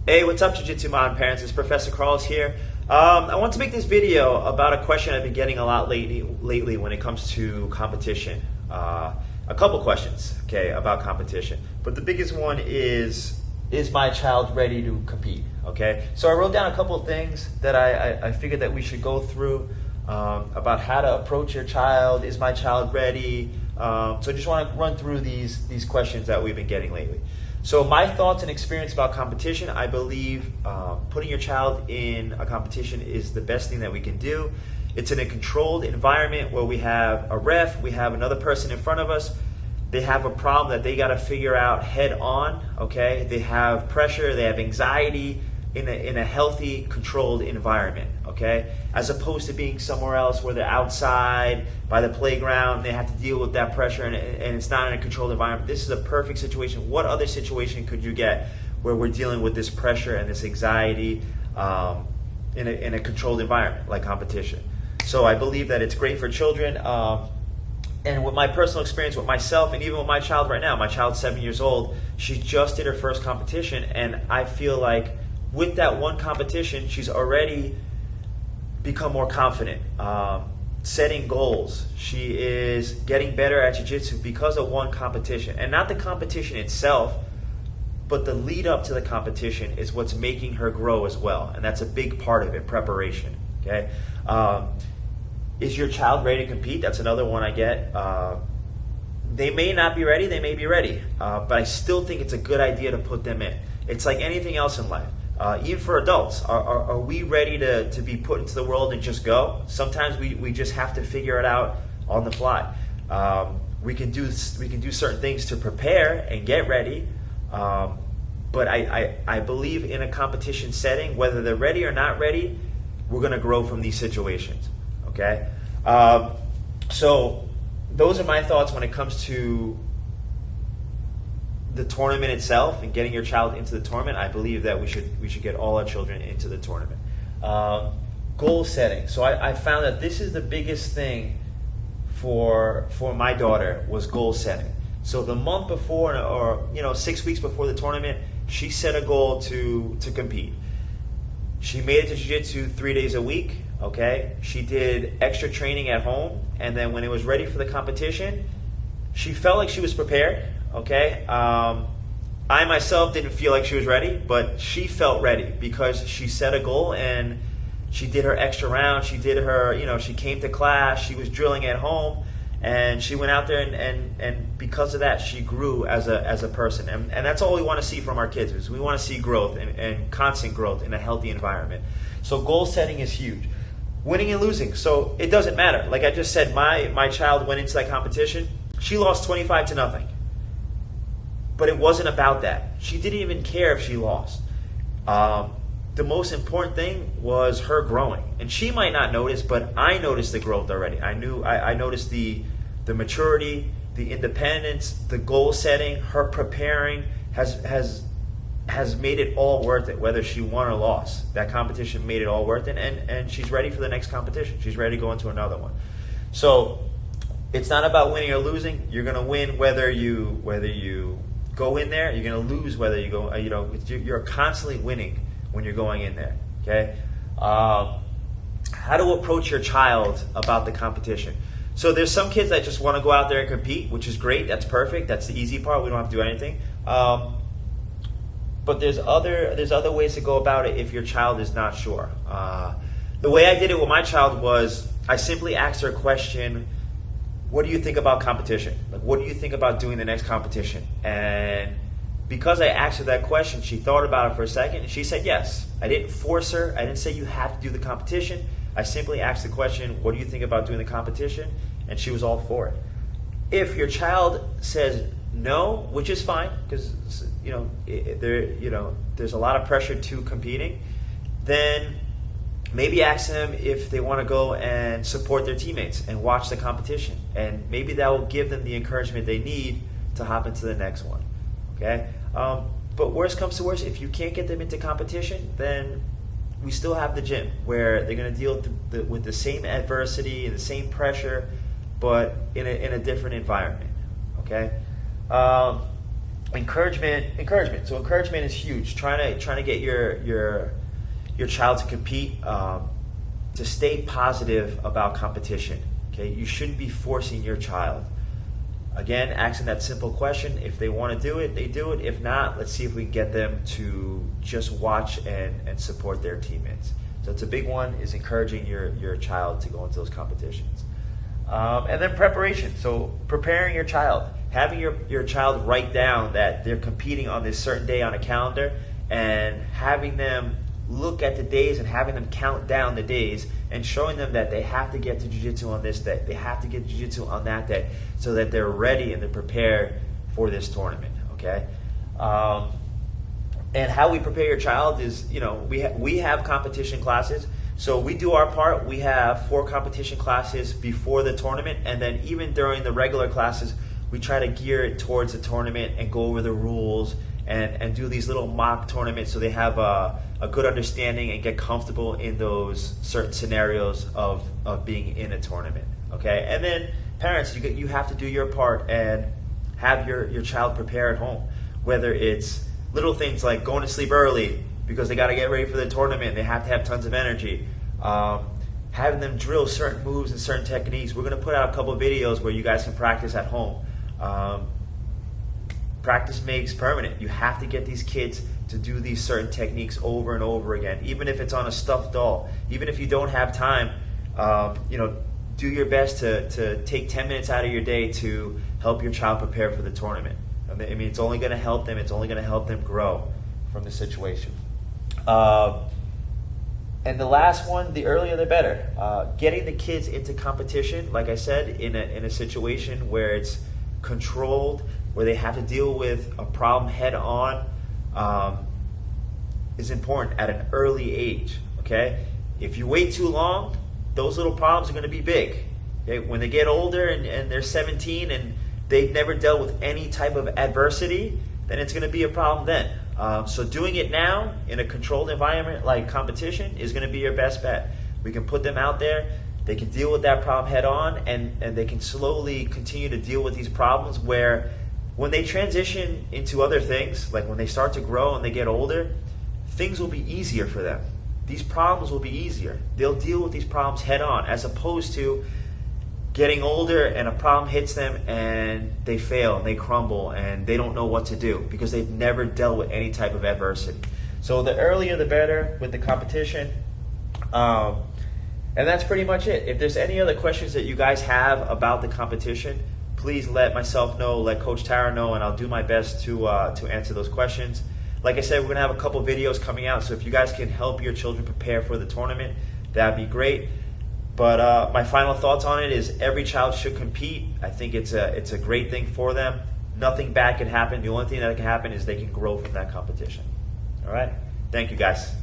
Hey, what's up, Jiu Jitsu modern parents? It's Professor Carlos here. I want to make this video about a question I've been getting a lot lately when it comes to competition. A couple questions, okay, about competition. But the biggest one is my child ready to compete? Okay, so I wrote down a couple of things that I figured that we should go through about how to approach your child. Is my child ready? So I just want to run through these questions that we've been getting lately. So my thoughts and experience about competition, I believe putting your child in a competition is the best thing that we can do. It's in a controlled environment where we have a ref, we have another person in front of us. They have a problem that they got to figure out head on, okay? They have pressure, they have anxiety in a healthy, controlled environment, okay? As opposed to being somewhere else where they're outside, by the playground, they have to deal with that pressure and it's not in a controlled environment. This is a perfect situation. What other situation could you get where we're dealing with this pressure and this anxiety in a controlled environment like competition? So I believe that it's great for children. And with my personal experience with myself and even with my child right now, my child's 7 years old, she just did her first competition, and I feel like with that one competition, she's already become more confident, setting goals. She is getting better at jiu-jitsu because of one competition. And not the competition itself, but the lead up to the competition is what's making her grow as well. And that's a big part of it, preparation, okay? Is your child ready to compete? That's another one I get. They may not be ready, they may be ready, but I still think it's a good idea to put them in. It's like anything else in life. Even for adults, are we ready to be put into the world and just go? Sometimes we just have to figure it out on the fly. We can do certain things to prepare and get ready, but I believe in a competition setting, whether they're ready or not ready, we're going to grow from these situations. Okay, so those are my thoughts when it comes to the tournament itself and getting your child into the tournament. I believe that we should get all our children into the tournament. Goal setting. So I found that this is the biggest thing for my daughter was goal setting. So the month before, or 6 weeks before the tournament, she set a goal to compete. She made it to jiu-jitsu 3 days a week. Okay, she did extra training at home, and then when it was ready for the competition, she felt like she was prepared. Okay, I myself didn't feel like she was ready, but she felt ready because she set a goal and she did her extra round. She did her, she came to class, she was drilling at home, and she went out there and because of that, she grew as a person. And that's all we want to see from our kids, is we want to see growth and constant growth in a healthy environment. So goal setting is huge. Winning and losing. So it doesn't matter. Like I just said, my child went into that competition. She lost 25-0. But it wasn't about that. She didn't even care if she lost. The most important thing was her growing. And she might not notice, but I noticed the growth already. I noticed the maturity, the independence, the goal setting, her preparing has made it all worth it, whether she won or lost. That competition made it all worth it, and she's ready for the next competition. She's ready to go into another one. So it's not about winning or losing. You're going to win whether you go in there. You're going to lose whether you go. You're constantly winning when you're going in there. Okay. How to approach your child about the competition. So there's some kids that just want to go out there and compete, which is great. That's perfect. That's the easy part. We don't have to do anything. But there's other ways to go about it if your child is not sure. The way I did it with my child was I simply asked her a question: what do you think about competition? Like, what do you think about doing the next competition? And because I asked her that question, she thought about it for a second and she said yes. I didn't force her. I didn't say you have to do the competition. I simply asked the question, what do you think about doing the competition? And she was all for it. If your child says no, which is fine, because there's a lot of pressure to competing, then maybe ask them if they want to go and support their teammates and watch the competition, and maybe that will give them the encouragement they need to hop into the next one. Okay, but worst comes to worst, if you can't get them into competition, then we still have the gym where they're going to deal with the same adversity and the same pressure, but in a different environment. Okay. Encouragement. So encouragement is huge. Trying to get your child to compete, to stay positive about competition. Okay, you shouldn't be forcing your child. Again, asking that simple question. If they want to do it, they do it. If not, let's see if we can get them to just watch and support their teammates. So it's a big one, is encouraging your child to go into those competitions. And then preparation. So preparing your child. Having your child write down that they're competing on this certain day on a calendar, and having them look at the days and having them count down the days, and showing them that they have to get to jiu-jitsu on this day, they have to get jiu-jitsu on that day, so that they're ready and they're prepared for this tournament. Okay, and how we prepare your child is, we have competition classes, so we do our part. We have 4 competition classes before the tournament, and then even during the regular classes, we try to gear it towards the tournament and go over the rules and do these little mock tournaments, so they have a good understanding and get comfortable in those certain scenarios of being in a tournament. Okay, and then parents, you have to do your part and have your child prepare at home, whether it's little things like going to sleep early because they got to get ready for the tournament, they have to have tons of energy, having them drill certain moves and certain techniques. We're going to put out a couple of videos where you guys can practice at home. Practice makes permanent. You have to get these kids to do these certain techniques over and over again, even if it's on a stuffed doll. Even if you don't have time, do your best to take 10 minutes out of your day to help your child prepare for the tournament. I mean, it's only going to help them. It's only going to help them grow from the situation. And the last one, the earlier the better. Getting the kids into competition, like I said, in a situation where it's controlled, where they have to deal with a problem head on, is important at an early age. Okay, if you wait too long, those little problems are going to be big. Okay? When they get older and they're 17 and they've never dealt with any type of adversity, then it's going to be a problem then. So doing it now in a controlled environment like competition is going to be your best bet. We can put them out there. They can deal with that problem head on, and they can slowly continue to deal with these problems, where when they transition into other things, like when they start to grow and they get older, things will be easier for them. These problems will be easier. They'll deal with these problems head on, as opposed to getting older and a problem hits them and they fail and they crumble and they don't know what to do because they've never dealt with any type of adversity. So the earlier the better with the competition. And that's pretty much it. If there's any other questions that you guys have about the competition, please let myself know, let Coach Tara know, and I'll do my best to answer those questions. Like I said, we're going to have a couple videos coming out, so if you guys can help your children prepare for the tournament, that'd be great. But my final thoughts on it is every child should compete. I think it's a great thing for them. Nothing bad can happen. The only thing that can happen is they can grow from that competition. All right? Thank you, guys.